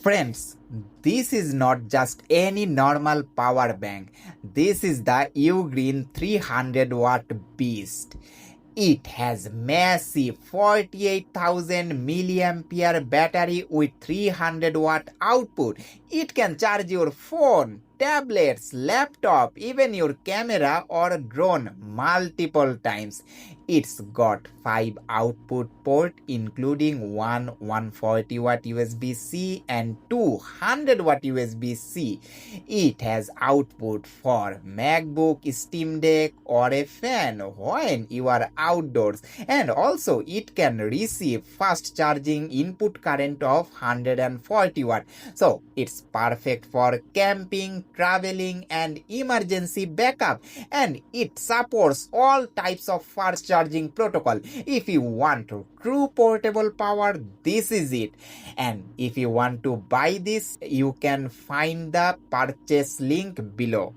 Friends, this is not just any normal power bank. This is the Ugreen 300-watt beast. It has massive 48,000 milliampere battery with 300-watt output. It can charge your phone, tablets, laptop, even your camera or drone multiple times. It's got 5 output port including one 140-watt USB-C and two 100-watt USB-C. It has output for MacBook, Steam Deck or a fan when you are outdoors, and also it can receive fast charging input current of 140 watt. So it's perfect for camping, traveling and emergency backup, and it supports all types of fast charging protocol. If you want true portable power, this is it. And if you want to buy this, you can find the purchase link below.